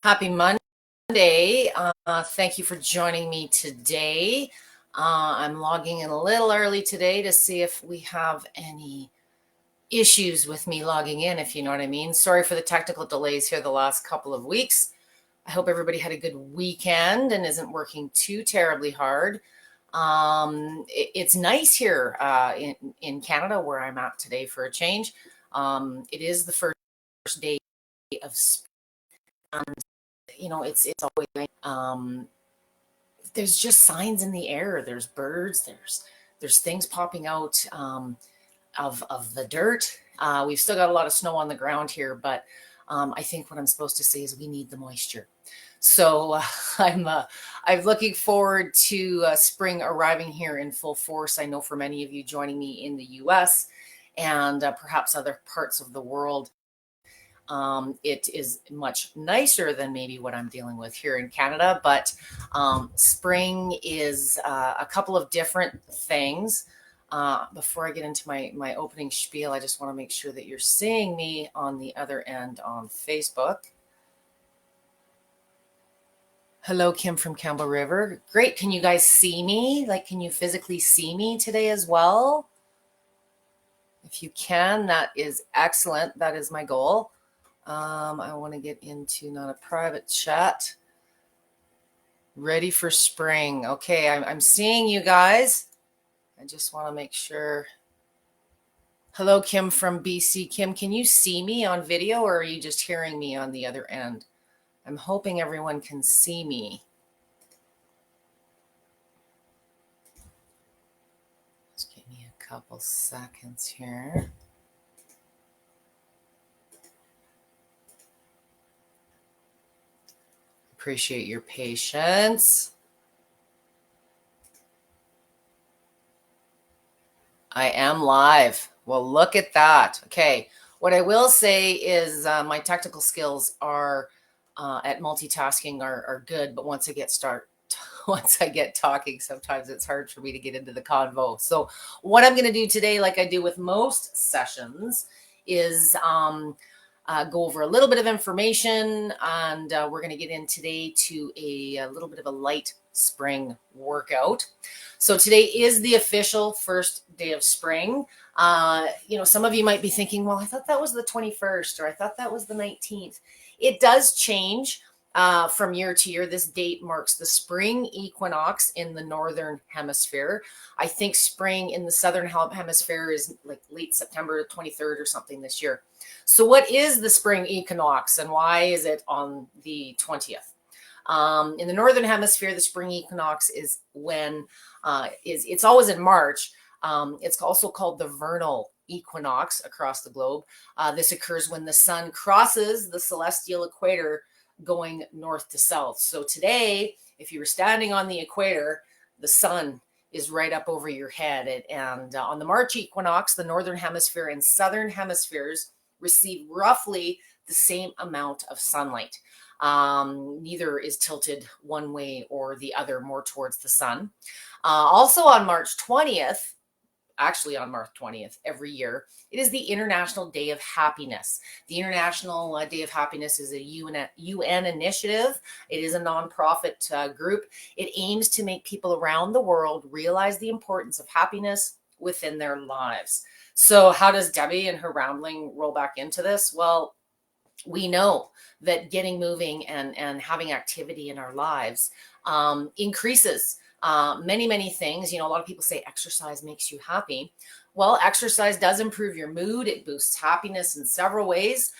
Happy Monday. Thank you for joining me today. I'm logging in a little early today to see if we have any issues with me logging in, if you know what I mean. Sorry for the technical delays here the last couple of weeks. I hope everybody had a good weekend and isn't working too terribly hard. It's nice here in Canada where I'm at today for a change. It is the first day of spring. It's always there's just signs in the air. There's birds. There's things popping out of the dirt. We've still got a lot of snow on the ground here, but I think what I'm supposed to say is we need the moisture. So I'm looking forward to spring arriving here in full force. I know for many of you joining me in the U.S. and perhaps other parts of the world, it is much nicer than maybe what I'm dealing with here in Canada, but spring is a couple of different things. Before I get into my opening spiel, I just want to make sure that you're seeing me on the other end on Facebook. Hello, Kim from Campbell River. Great. Can you guys see me? Can you physically see me today as well? If you can, that is excellent. That is my goal. I want to get into not a private chat. Ready for spring. Okay, I'm seeing you guys. I just want to make sure. Hello, Kim from BC. Kim, can you see me on video or are you just hearing me on the other end? I'm hoping everyone can see me. Just give me a couple seconds here. Appreciate your patience. I am live. Well, look at that. Okay. What I will say is my technical skills are at multitasking are good, but once I get talking, sometimes it's hard for me to get into the convo. So what I'm going to do today, like I do with most sessions, is go over a little bit of information, and we're going to get in today to a little bit of a light spring workout. So today is the official first day of spring. Some of you might be thinking, well, I thought that was the 21st, or I thought that was the 19th. It does change from year to year. This date marks the spring equinox in the northern hemisphere. I think spring in the southern hemisphere is like late September 23rd or something this year. So what is the spring equinox and why is it on the 20th? In the northern hemisphere, the spring equinox is when it's always in March. It's also called the vernal equinox across the globe. This occurs when the sun crosses the celestial equator going north to south. So today, if you were standing on the equator, the sun is right up over your head. And on the March equinox, the northern hemisphere and southern hemispheres receive roughly the same amount of sunlight. Neither is tilted one way or the other more towards the sun. Also on March 20th, actually on March 20th every year, it is the International Day of Happiness. The International Day of Happiness is a UN initiative. It is a nonprofit group. It aims to make people around the world realize the importance of happiness within their lives. So how does Debbie and her rambling roll back into this? Well, we know that getting moving and having activity in our lives increases many things. A lot of people say exercise makes you happy. Well, exercise does improve your mood. It boosts happiness in several ways.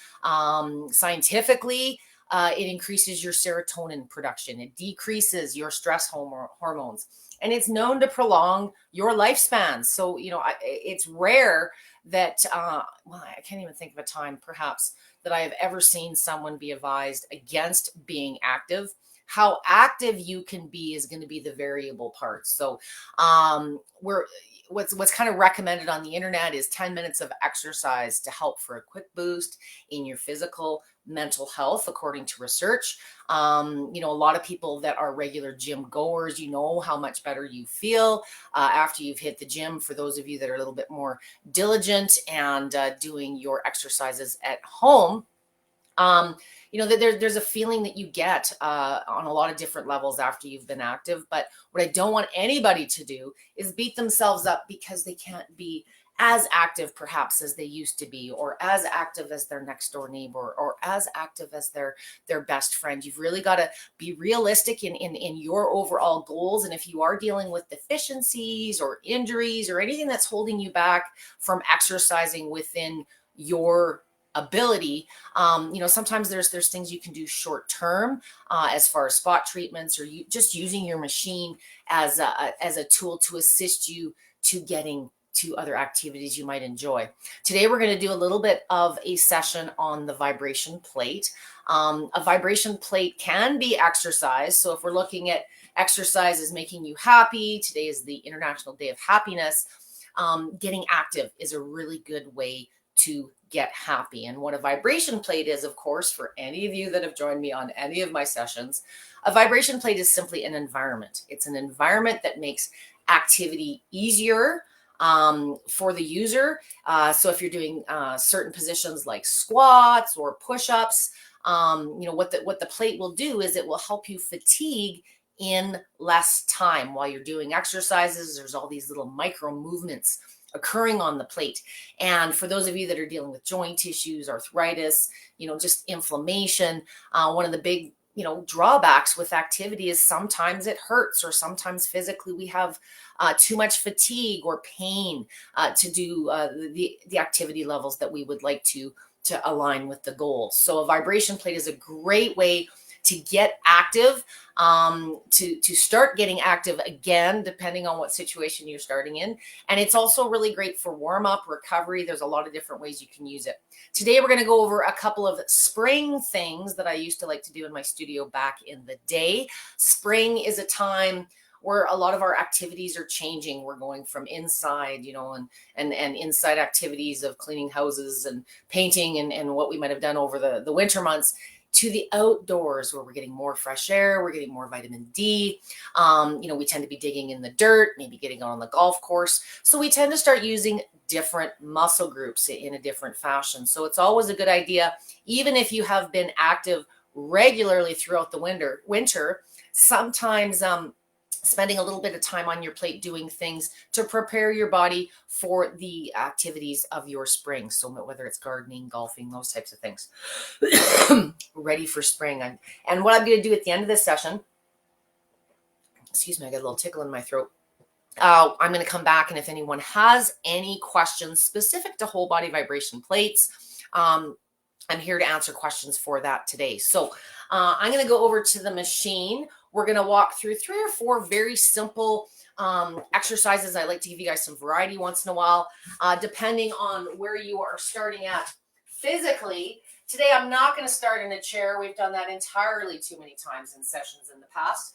Scientifically, it increases your serotonin production. It decreases your stress hormones. And it's known to prolong your lifespan. So, it's rare that, I can't even think of a time perhaps that I have ever seen someone be advised against being active. How active you can be is going to be the variable part. So what's kind of recommended on the internet is 10 minutes of exercise to help for a quick boost in your physical, mental health, according to research. A lot of people that are regular gym goers, how much better you feel after you've hit the gym. For those of you that are a little bit more diligent and doing your exercises at home, there's a feeling that you get on a lot of different levels after you've been active. But what I don't want anybody to do is beat themselves up because they can't be as active perhaps as they used to be, or as active as their next door neighbor, or as active as their best friend. You've really got to be realistic in your overall goals. And if you are dealing with deficiencies or injuries or anything that's holding you back from exercising within your ability, sometimes there's things you can do short term, as far as spot treatments, or just using your machine as a tool to assist you to getting to other activities you might enjoy. Today, we're going to do a little bit of a session on the vibration plate. A vibration plate can be exercise. So if we're looking at exercise as making you happy, today is the International Day of Happiness. Getting active is a really good way to get happy. And what a vibration plate is, of course, for any of you that have joined me on any of my sessions, a vibration plate is simply an environment. It's an environment that makes activity easier for the user. So if you're doing certain positions like squats or push-ups, what the plate will do is it will help you fatigue in less time while you're doing exercises. There's all these little micro movements occurring on the plate. And for those of you that are dealing with joint issues, arthritis, just inflammation, one of the big drawbacks with activity is sometimes it hurts, or sometimes physically we have too much fatigue or pain to do the activity levels that we would like to align with the goals. So a vibration plate is a great way to get active, to start getting active again, depending on what situation you're starting in. And it's also really great for warm-up, recovery. There's a lot of different ways you can use it. Today, we're going to go over a couple of spring things that I used to like to do in my studio back in the day. Spring is a time where a lot of our activities are changing. We're going from inside, and inside activities of cleaning houses and painting and what we might have done over the winter months, to the outdoors, where we're getting more fresh air, we're getting more vitamin D. We tend to be digging in the dirt, maybe getting on the golf course. So we tend to start using different muscle groups in a different fashion. So it's always a good idea, even if you have been active regularly throughout the winter, sometimes spending a little bit of time on your plate doing things to prepare your body for the activities of your spring. So whether it's gardening, golfing, those types of things, ready for spring. And what I'm going to do at the end of this session, excuse me, I got a little tickle in my throat. I'm going to come back, and if anyone has any questions specific to whole body vibration plates, I'm here to answer questions for that today. So I'm going to go over to the machine. We're going to walk through 3 or 4 very simple exercises. I like to give you guys some variety once in a while, depending on where you are starting at physically. Today, I'm not going to start in a chair. We've done that entirely too many times in sessions in the past.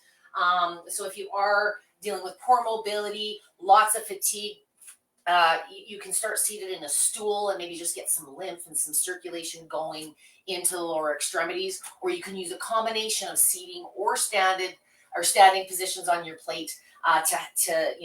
So if you are dealing with poor mobility, lots of fatigue, you can start seated in a stool and maybe just get some lymph and some circulation going into the lower extremities, or you can use a combination of seating or standing positions on your plate to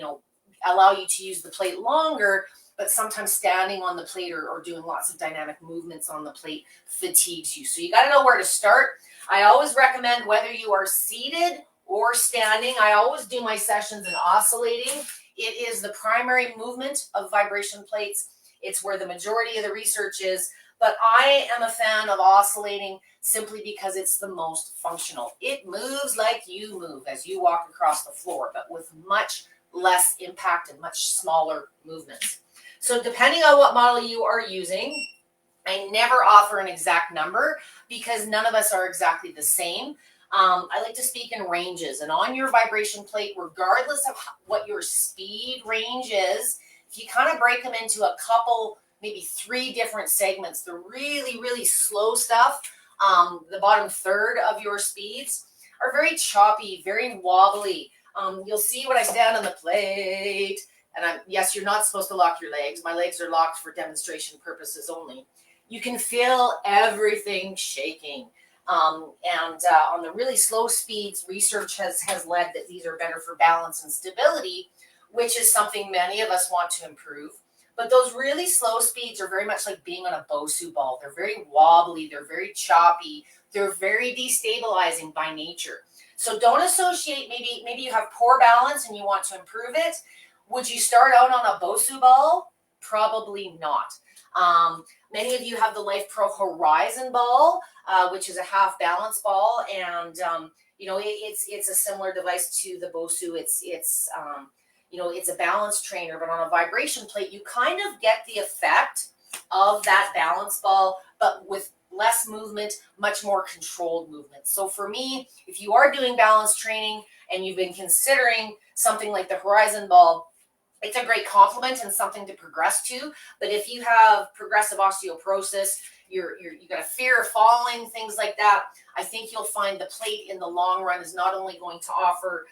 allow you to use the plate longer. But sometimes standing on the plate or doing lots of dynamic movements on the plate fatigues you. So you got to know where to start. I always recommend, whether you are seated or standing, I always do my sessions in oscillating. It is the primary movement of vibration plates. It's where the majority of the research is. But I am a fan of oscillating simply because it's the most functional. It moves like you move as you walk across the floor, but with much less impact and much smaller movements. So depending on what model you are using, I never offer an exact number because none of us are exactly the same. I like to speak in ranges, and on your vibration plate, regardless of what your speed range is, if you kind of break them into a couple, maybe 3 different segments, the really, really slow stuff, the bottom third of your speeds are very choppy, very wobbly. You'll see when I stand on the plate, and yes, you're not supposed to lock your legs. My legs are locked for demonstration purposes only. You can feel everything shaking. And on the really slow speeds, research has led that these are better for balance and stability, which is something many of us want to improve. But those really slow speeds are very much like being on a Bosu ball. They're very wobbly, they're very choppy, they're very destabilizing by nature. So don't associate, maybe you have poor balance and you want to improve it. Would you start out on a Bosu ball? Probably not. Many of you have the Life Pro Horizon ball, which is a half balance ball, and it's a similar device to the Bosu. It's a balance trainer, but on a vibration plate, you kind of get the effect of that balance ball, but with less movement, much more controlled movement. So for me, if you are doing balance training and you've been considering something like the Horizon ball, it's a great complement and something to progress to. But if you have progressive osteoporosis, you got a fear of falling, things like that, I think you'll find the plate in the long run is not only going to offer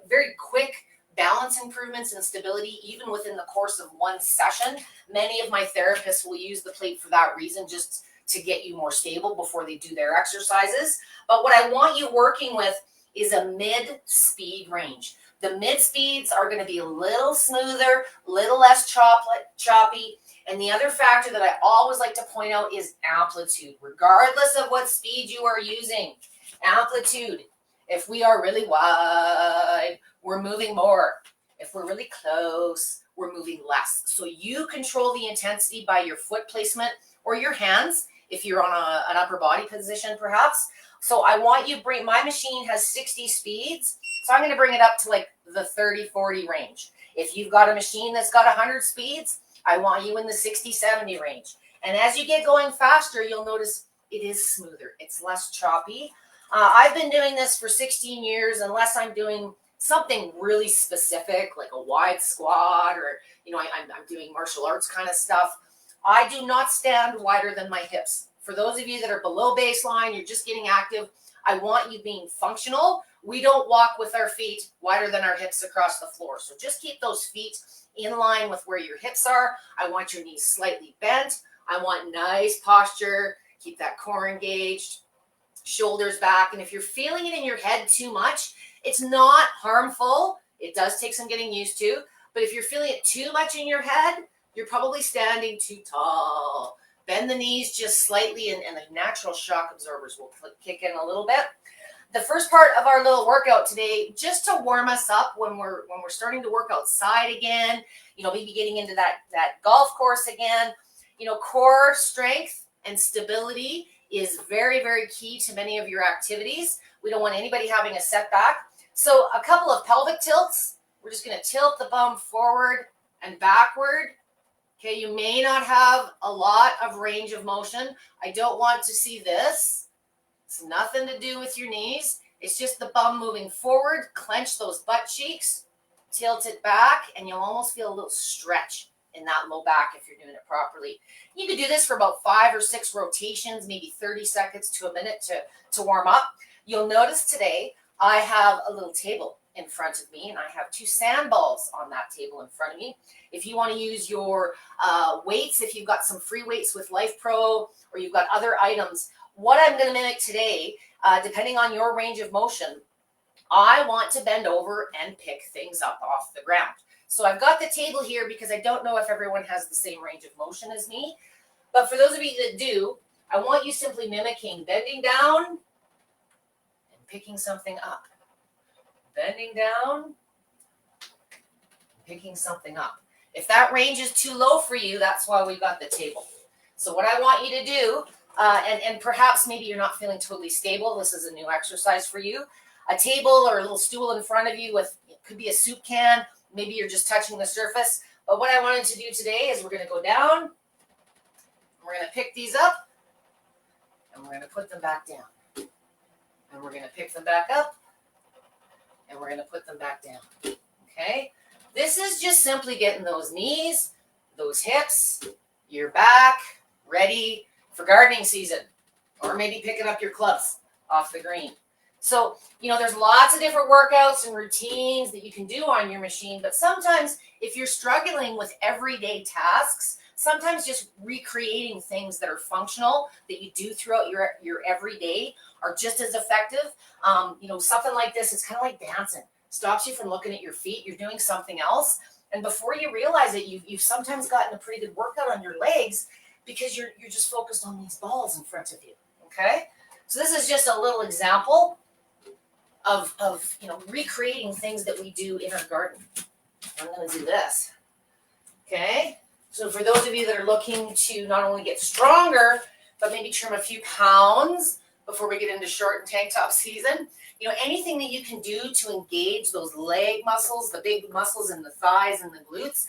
very quick balance improvements and stability, even within the course of one session. Many of my therapists will use the plate for that reason, just to get you more stable before they do their exercises. But what I want you working with is a mid-speed range. The mid speeds are going to be a little smoother, a little less choppy. And the other factor that I always like to point out is amplitude, regardless of what speed you are using. Amplitude. If we are really wide, we're moving more. If we're really close, we're moving less. So you control the intensity by your foot placement or your hands, if you're on an upper body position, perhaps. So I want you to bring, my machine has 60 speeds. So I'm going to bring it up to like the 30, 40 range. If you've got a machine that's got 100 speeds, I want you in the 60, 70 range. And as you get going faster, you'll notice it is smoother. It's less choppy. I've been doing this for 16 years, unless I'm doing something really specific, like a wide squat, or, I'm doing martial arts kind of stuff. I do not stand wider than my hips. For those of you that are below baseline, you're just getting active, I want you being functional. We don't walk with our feet wider than our hips across the floor. So just keep those feet in line with where your hips are. I want your knees slightly bent. I want nice posture. Keep that core engaged, shoulders back. And if you're feeling it in your head too much, it's not harmful. It does take some getting used to. But if you're feeling it too much in your head, you're probably standing too tall. Bend the knees just slightly, and the natural shock absorbers will kick in a little bit. The first part of our little workout today, just to warm us up when we're starting to work outside again, maybe getting into that golf course again. Core strength and stability is very, very key to many of your activities. We don't want anybody having a setback. So a couple of pelvic tilts. We're just going to tilt the bum forward and backward. Okay, you may not have a lot of range of motion. I don't want to see this. It's nothing to do with your knees. It's just the bum moving forward. Clench those butt cheeks. Tilt it back, and you'll almost feel a little stretch in that low back if you're doing it properly. You can do this for about 5 or 6 rotations, maybe 30 seconds to a minute to warm up. You'll notice today I have a little table in front of me, and I have 2 sandballs on that table in front of me. If you want to use your weights, if you've got some free weights with Life Pro, or you've got other items, what I'm going to mimic today, depending on your range of motion, I want to bend over and pick things up off the ground. So I've got the table here because I don't know if everyone has the same range of motion as me. But for those of you that do, I want you simply mimicking bending down and picking something up. Bending down, picking something up. If that range is too low for you, that's why we got the table. So what I want you to do, and perhaps maybe you're not feeling totally stable, this is a new exercise for you. A table or a little stool in front of you with, it could be a soup can, maybe you're just touching the surface. But what I wanted to do today is we're going to go down, we're going to pick these up, and we're going to put them back down. And we're going to pick them back up, and we're going to put them back down. Okay? This is just simply getting those knees, those hips, your back ready for gardening season, or maybe picking up your clubs off the green. So, there's lots of different workouts and routines that you can do on your machine, but sometimes if you're struggling with everyday tasks, sometimes just recreating things that are functional that you do throughout your everyday are just as effective. Something like this is kind of like dancing. Stops you from looking at your feet. You're doing something else. And before you realize it, you've sometimes gotten a pretty good workout on your legs because you're just focused on these balls in front of you. Okay, so this is just a little example of recreating things that we do in our garden. I'm going to do this. Okay, so for those of you that are looking to not only get stronger, but maybe trim a few pounds before we get into short and tank top season, anything that you can do to engage those leg muscles, the big muscles in the thighs and the glutes,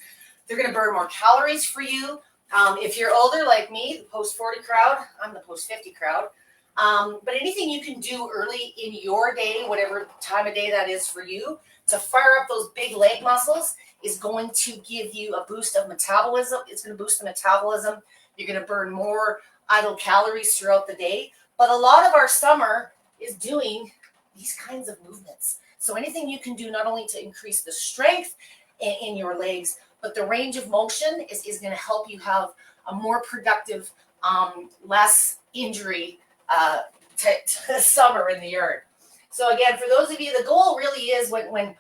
they're going to burn more calories for you. If you're older like me, the post-40 crowd, I'm the post-50 crowd, but anything you can do early in your day, whatever time of day that is for you, to fire up those big leg muscles is going to give you a boost of metabolism. It's going to boost the metabolism. You're going to burn more idle calories throughout the day. But a lot of our summer is doing these kinds of movements. So anything you can do not only to increase the strength in your legs, but the range of motion is going to help you have a more productive, less injury summer in the yard. So again, for those of you, the goal really is when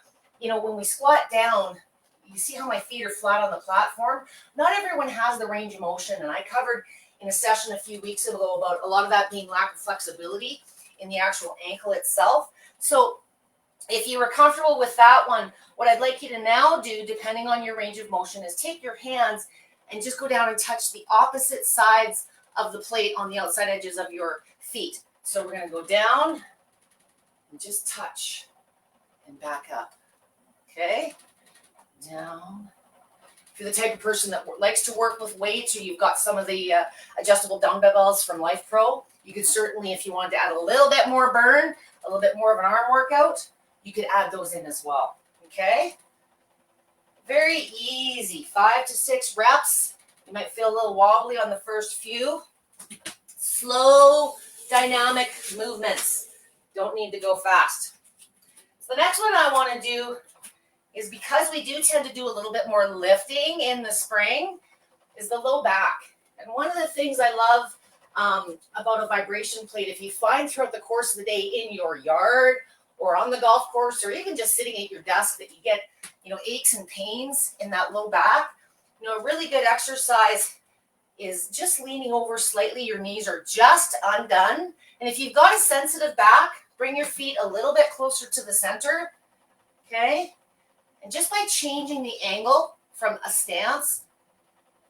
we squat down, you see how my feet are flat on the platform. Not everyone has the range of motion, and I covered in a session a few weeks ago about a lot of that being lack of flexibility in the actual ankle itself. So if you were comfortable with that one, what I'd like you to now do, depending on your range of motion, is take your hands and just go down and touch the opposite sides of the plate on the outside edges of your feet. So we're going to go down and just touch and back up. Okay, down. If you're the type of person that likes to work with weights, or you've got some of the adjustable dumbbells from Life Pro, you could certainly, if you wanted to add a little bit more burn, a little bit more of an arm workout, you could add those in as well. Okay, very easy, 5 to 6 reps. You might feel a little wobbly on the first few. Slow, dynamic movements. Don't need to go fast. So the next one I want to do is, because we do tend to do a little bit more lifting in the spring, is the low back. And one of the things I love about a vibration plate, if you find throughout the course of the day in your yard or on the golf course, or even just sitting at your desk, that you get aches and pains in that low back, a really good exercise is just leaning over slightly. Your knees are just undone. And if you've got a sensitive back, bring your feet a little bit closer to the center. Okay, and just by changing the angle from a stance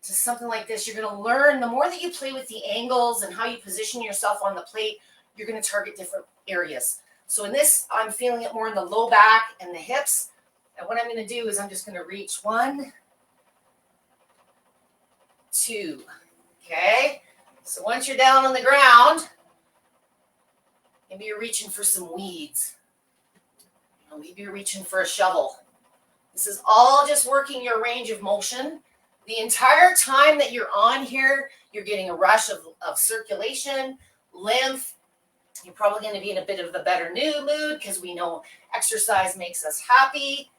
to something like this, you're going to learn, the more that you play with the angles and how you position yourself on the plate, you're going to target different areas. So in this, I'm feeling it more in the low back and the hips. And what I'm going to do is I'm just going to reach 1, 2. Okay, so once you're down on the ground, maybe you're reaching for some weeds. Maybe you're reaching for a shovel. This is all just working your range of motion. The entire time that you're on here, you're getting a rush of circulation, lymph. You're probably going to be in a bit of a better mood, because we know exercise makes us happy.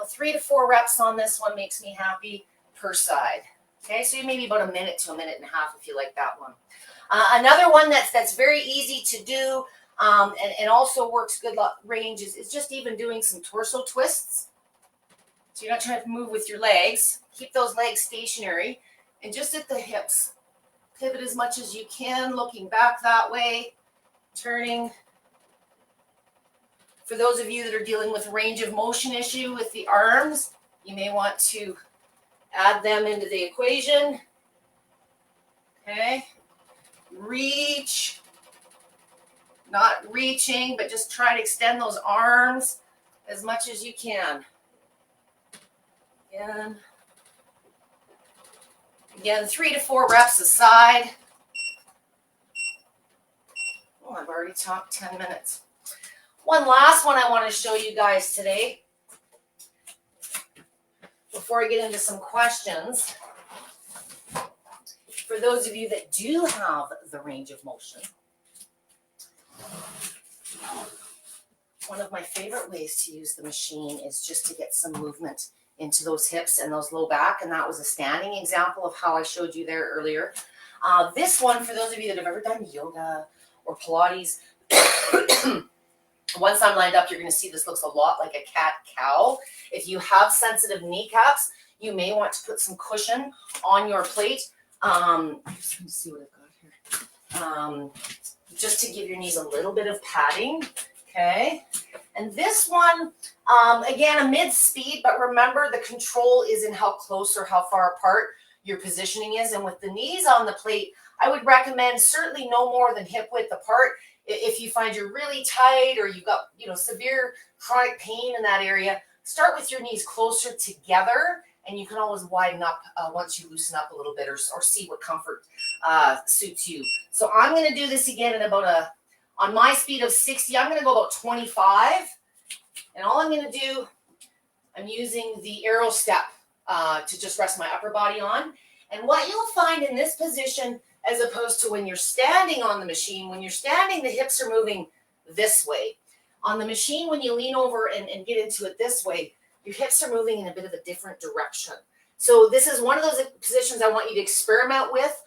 3 to 4 reps on this one makes me happy per side. Okay, so maybe about a minute to a minute and a half if you like that one. Another one that's very easy to do and also works good range is just even doing some torso twists. So you're not trying to move with your legs. Keep those legs stationary, and just at the hips. Pivot as much as you can, looking back that way, turning. For those of you that are dealing with range of motion issue with the arms, you may want to add them into the equation. Okay, reach, not reaching, but just try to extend those arms as much as you can. Again, 3 to 4 reps a side. Oh, I've already talked 10 minutes. One last one I want to show you guys today before I get into some questions. For those of you that do have the range of motion, one of my favorite ways to use the machine is just to get some movement into those hips and those low back, and that was a standing example of how I showed you there earlier. This one, for those of you that have ever done yoga or Pilates, Once I'm lined up, you're going to see this looks a lot like a cat-cow. If you have sensitive kneecaps, you may want to put some cushion on your plate. Just trying to see what I've got here. Just to give your knees a little bit of padding, okay? And this one, again, a mid-speed, but remember the control is in how close or how far apart your positioning is. And with the knees on the plate, I would recommend certainly no more than hip width apart. If you find you're really tight or you've got, severe chronic pain in that area, start with your knees closer together, and you can always widen up once you loosen up a little bit or see what comfort suits you. So I'm going to do this again in about on my speed of 60, I'm going to go about 25. And all I'm going to do, I'm using the arrow step to just rest my upper body on. And what you'll find in this position, as opposed to when you're standing on the machine, when you're standing, the hips are moving this way. On the machine, when you lean over and get into it this way, your hips are moving in a bit of a different direction. So this is one of those positions I want you to experiment with.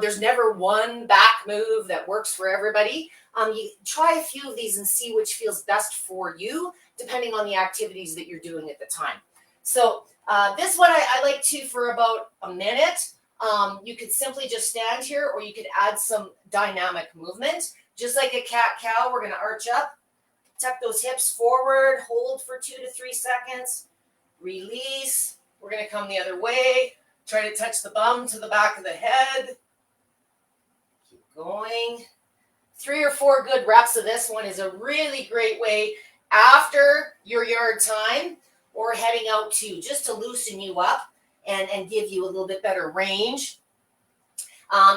There's never one back move that works for everybody. You try a few of these and see which feels best for you, depending on the activities that you're doing at the time. So this one I like to for about a minute. You could simply just stand here, or you could add some dynamic movement. Just like a cat-cow, we're going to arch up, tuck those hips forward, hold for 2 to 3 seconds, release. We're going to come the other way, try to touch the bum to the back of the head. Keep going. 3 or 4 good reps of this one is a really great way after your yard time or heading out just to loosen you up and give you a little bit better range.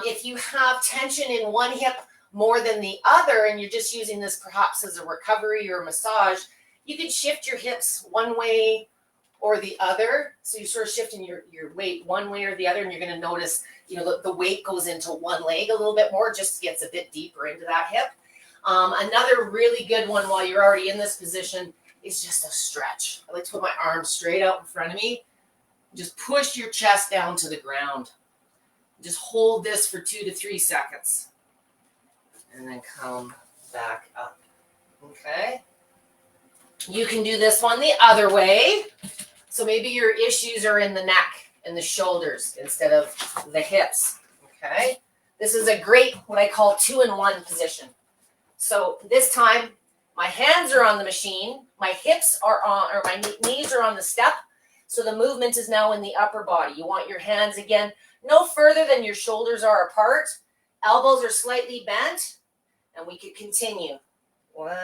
If you have tension in one hip more than the other, and you're just using this perhaps as a recovery or a massage, you can shift your hips one way or the other. So you're sort of shifting your weight one way or the other, and you're going to notice, the weight goes into one leg a little bit more, just gets a bit deeper into that hip. Another really good one while you're already in this position is just a stretch. I like to put my arms straight out in front of me. Just push your chest down to the ground. Just hold this for 2 to 3 seconds. And then come back up. Okay? You can do this one the other way. So maybe your issues are in the neck and the shoulders instead of the hips. Okay? This is a great, what I call 2-in-1 position. So this time, my hands are on the machine, my hips are on, or my knees are on the step. So the movement is now in the upper body. You want your hands, again, no further than your shoulders are apart. Elbows are slightly bent. And we could continue. 1,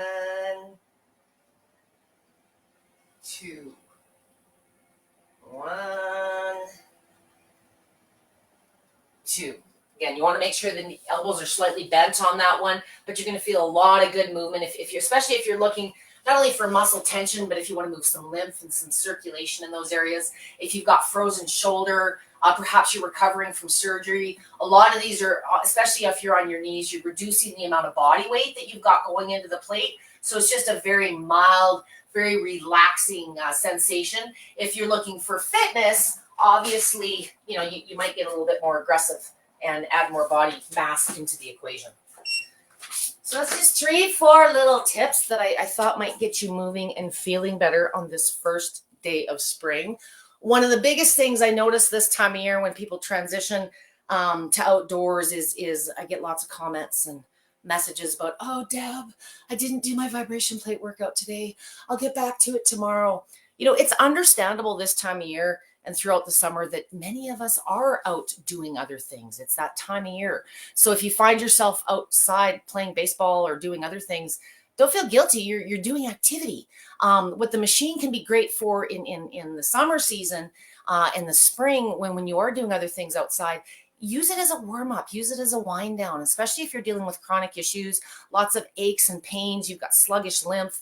2. 1, 2. Again, you want to make sure the elbows are slightly bent on that one, but you're going to feel a lot of good movement if you're, especially if you're looking not only for muscle tension, but if you want to move some lymph and some circulation in those areas. If you've got frozen shoulder, perhaps you're recovering from surgery. A lot of these are, especially if you're on your knees, you're reducing the amount of body weight that you've got going into the plate. So it's just a very mild, very relaxing sensation. If you're looking for fitness, obviously, you might get a little bit more aggressive and add more body mass into the equation. So that's just 3, 4 little tips that I thought might get you moving and feeling better on this first day of spring. One of the biggest things I notice this time of year when people transition to outdoors is I get lots of comments and messages about, oh, Deb, I didn't do my vibration plate workout today. I'll get back to it tomorrow. It's understandable this time of year and throughout the summer that many of us are out doing other things. It's that time of year. So if you find yourself outside playing baseball or doing other things, don't feel guilty. You're doing activity. What the machine can be great for in the summer season, in the spring, when you are doing other things outside, use it as a warm-up, use it as a wind down, especially if you're dealing with chronic issues, lots of aches and pains, you've got sluggish lymph,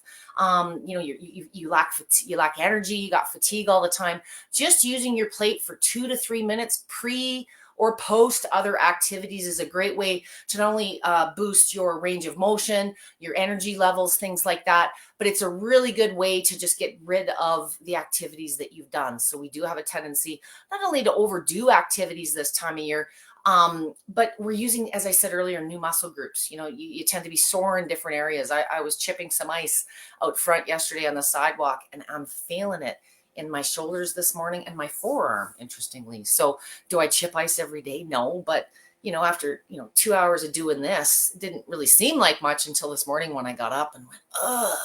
you lack energy, you got fatigue all the time. Just using your plate for 2 to 3 minutes pre or post other activities is a great way to not only boost your range of motion, your energy levels, things like that, but it's a really good way to just get rid of the activities that you've done. So we do have a tendency not only to overdo activities this time of year, But we're using, as I said earlier, new muscle groups. You tend to be sore in different areas. I was chipping some ice out front yesterday on the sidewalk, and I'm feeling it in my shoulders this morning and my forearm, interestingly. So do I chip ice every day? No, but after 2 hours of doing this, it didn't really seem like much until this morning when I got up and went, ugh.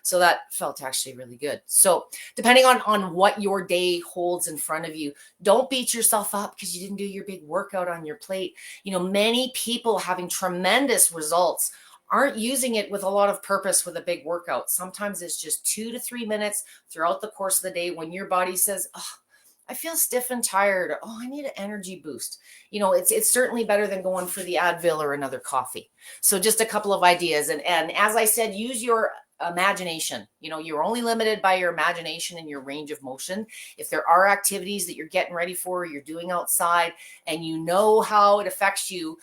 So that felt actually really good. So depending on what your day holds in front of you, don't beat yourself up because you didn't do your big workout on your plate. Many people having tremendous results aren't using it with a lot of purpose with a big workout. Sometimes it's just 2 to 3 minutes throughout the course of the day when your body says, oh, I feel stiff and tired. Oh, I need an energy boost. It's certainly better than going for the Advil or another coffee. So just a couple of ideas. And as I said, use your imagination. You're only limited by your imagination and your range of motion. If there are activities that you're getting ready for, you're doing outside, and you know how it affects you,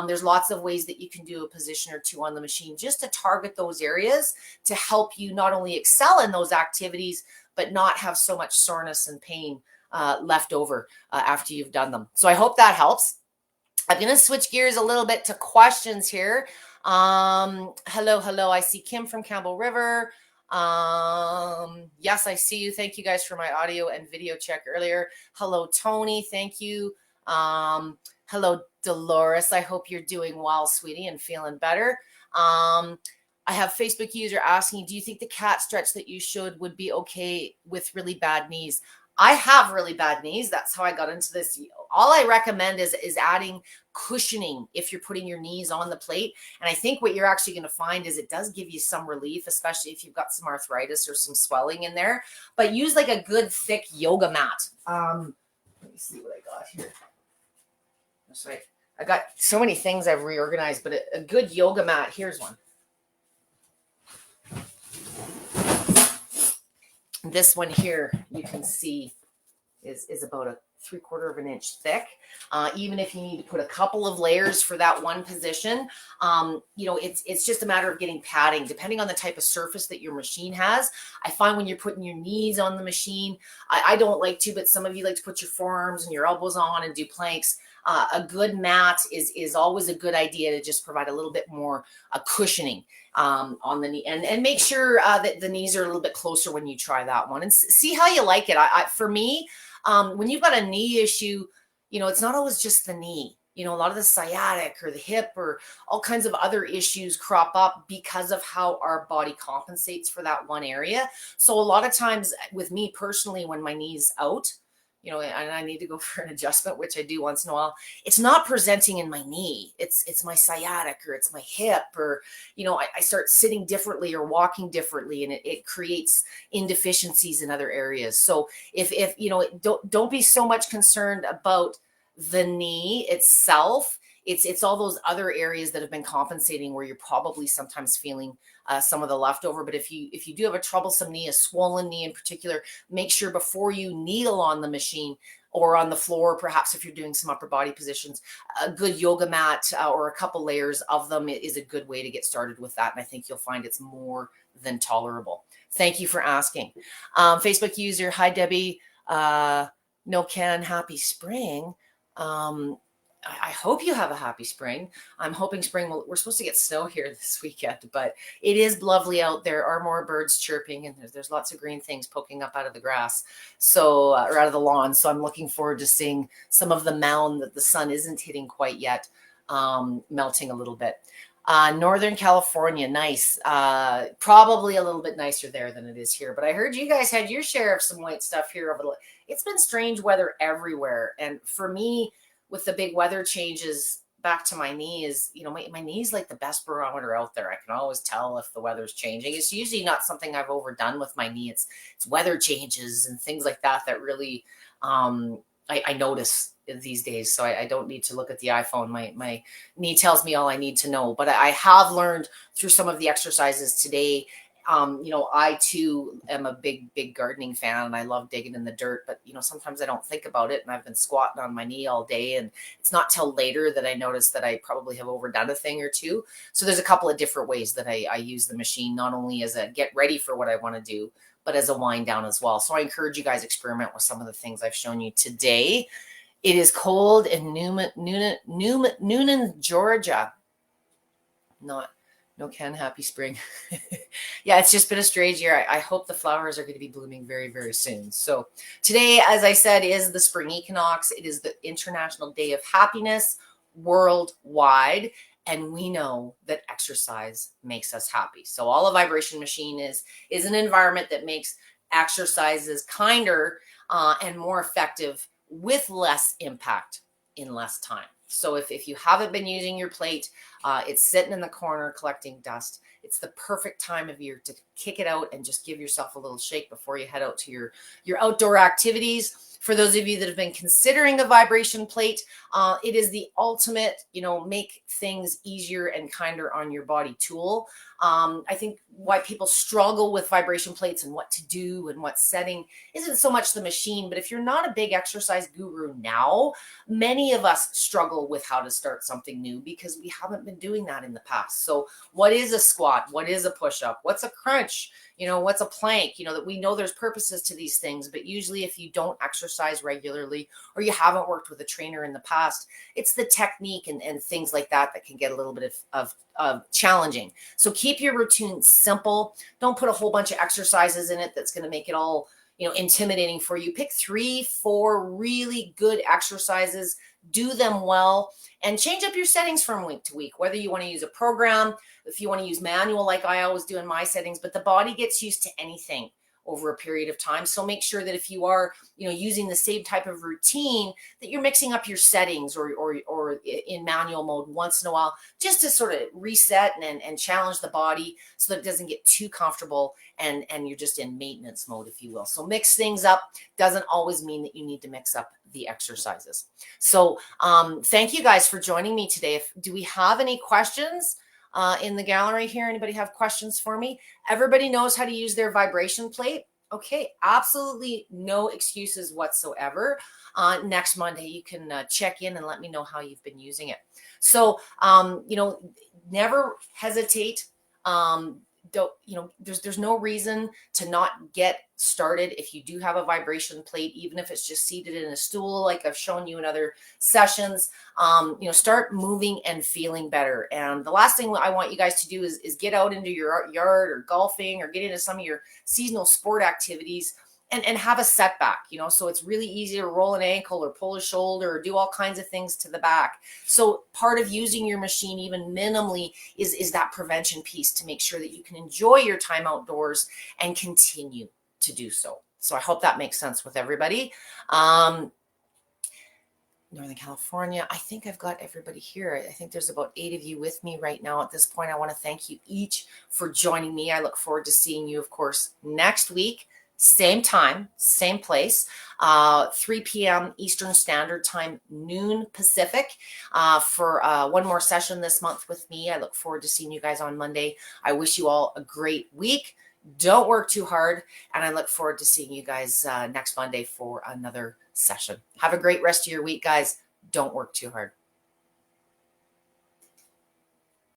there's lots of ways that you can do a position or two on the machine just to target those areas to help you not only excel in those activities, but not have so much soreness and pain left over after you've done them. So I hope that helps. I'm going to switch gears a little bit to questions here. Hello. I see Kim from Campbell River. Yes, I see you. Thank you guys for my audio and video check earlier. Hello, Tony. Thank you. Hello, Dolores. I hope you're doing well, sweetie, and feeling better. I have Facebook user asking, do you think the cat stretch that you showed would be okay with really bad knees? I have really bad knees. That's how I got into this. All I recommend is adding cushioning if you're putting your knees on the plate. And I think what you're actually going to find is it does give you some relief, especially if you've got some arthritis or some swelling in there. But use like a good thick yoga mat. Let me see what I got here. That's right. I got so many things I've reorganized, but a good yoga mat. Here's one. This one here, you can see, is about a 3/4 of an inch thick. Even if you need to put a couple of layers for that one position, it's just a matter of getting padding. Depending on the type of surface that your machine has, I find when you're putting your knees on the machine, I don't like to, but some of you like to put your forearms and your elbows on and do planks. A good mat is always a good idea to just provide a little bit more cushioning on the knee, and make sure that the knees are a little bit closer when you try that one, and see how you like it. For me, when you've got a knee issue, it's not always just the knee. A lot of the sciatic or the hip or all kinds of other issues crop up because of how our body compensates for that one area. So a lot of times with me personally, when my knee's out, and I need to go for an adjustment, which I do once in a while, it's not presenting in my knee. It's my sciatic or it's my hip, or, I start sitting differently or walking differently, and it creates indeficiencies in other areas. So if don't be so much concerned about the knee itself. It's all those other areas that have been compensating where you're probably sometimes feeling some of the leftover. But if you do have a troublesome knee, a swollen knee in particular, make sure before you kneel on the machine or on the floor, perhaps if you're doing some upper body positions, a good yoga mat or a couple layers of them is a good way to get started with that. And I think you'll find it's more than tolerable. Thank you for asking. Facebook user, hi, Debbie. No can, happy spring. I hope you have a happy spring. I'm hoping we're supposed to get snow here this weekend, but it is lovely out. There are more birds chirping, and there's lots of green things poking up out of the grass, or out of the lawn. So I'm looking forward to seeing some of the mound that the sun isn't hitting quite yet, melting a little bit. Northern California, nice. Probably a little bit nicer there than it is here, but I heard you guys had your share of some white stuff here. It's been strange weather everywhere. And for me, with the big weather changes, back to my knee is, my knee's like the best barometer out there. I can always tell if the weather's changing. It's usually not something I've overdone with my knee. It's weather changes and things like that really, I notice these days. So I don't need to look at the iPhone. My knee tells me all I need to know. But I have learned through some of the exercises today. I too am a big gardening fan, and I love digging in the dirt, but sometimes I don't think about it, and I've been squatting on my knee all day, and it's not till later that I notice that I probably have overdone a thing or two. So there's a couple of different ways that I use the machine, not only as a get ready for what I want to do, but as a wind down as well. So I encourage you guys experiment with some of the things I've shown you today. It is cold in Newnan, Georgia. No can happy spring. Yeah, it's just been a strange year. I hope the flowers are going to be blooming very, very soon. So today, as I said, is the spring equinox. It is the International Day of Happiness worldwide. And we know that exercise makes us happy. So all a vibration machine is an environment that makes exercises kinder and more effective with less impact in less time. So if you haven't been using your plate, it's sitting in the corner collecting dust. It's the perfect time of year to kick it out and just give yourself a little shake before you head out to your outdoor activities. For those of you that have been considering a vibration plate, it is the ultimate, make things easier and kinder on your body tool. I think why people struggle with vibration plates and what to do and what setting isn't so much the machine, but if you're not a big exercise guru now, many of us struggle with how to start something new because we haven't been doing that in the past. So what is a squat? What is a push-up? What's a crunch? What's a plank? That we know there's purposes to these things, but usually if you don't exercise regularly or you haven't worked with a trainer in the past, it's the technique and things like that can get a little bit of challenging. So keep your routine simple. Don't put a whole bunch of exercises in it that's going to make it all intimidating for you. Pick 3-4 really good exercises, do them well, and change up your settings from week to week, whether you want to use a program, if you want to use manual like I always do in my settings, but the body gets used to anything over a period of time. So make sure that if you are, using the same type of routine, that you're mixing up your settings or in manual mode once in a while, just to sort of reset and challenge the body so that it doesn't get too comfortable and you're just in maintenance mode, if you will. So mix things up doesn't always mean that you need to mix up the exercises. So thank you guys for joining me today. Do we have any questions in the gallery here? Anybody have questions for me? Everybody knows how to use their vibration plate. Okay, absolutely no excuses whatsoever. Next Monday, you can check in and let me know how you've been using it. So, never hesitate. There's no reason to not get started if you do have a vibration plate, even if it's just seated in a stool, like I've shown you in other sessions. Start moving and feeling better. And the last thing I want you guys to do is get out into your yard or golfing or get into some of your seasonal sport activities and have a setback, so it's really easy to roll an ankle or pull a shoulder or do all kinds of things to the back. So part of using your machine, even minimally, is that prevention piece to make sure that you can enjoy your time outdoors and continue to do so. So I hope that makes sense with everybody. Northern California, I think I've got everybody here. I think there's about 8 of you with me right now at this point. I want to thank you each for joining me. I look forward to seeing you, of course, next week. Same time, same place, 3 p.m. Eastern Standard Time, noon Pacific, for one more session this month with me. I look forward to seeing you guys on Monday. I wish you all a great week. Don't work too hard. And I look forward to seeing you guys next Monday for another session. Have a great rest of your week, guys. Don't work too hard.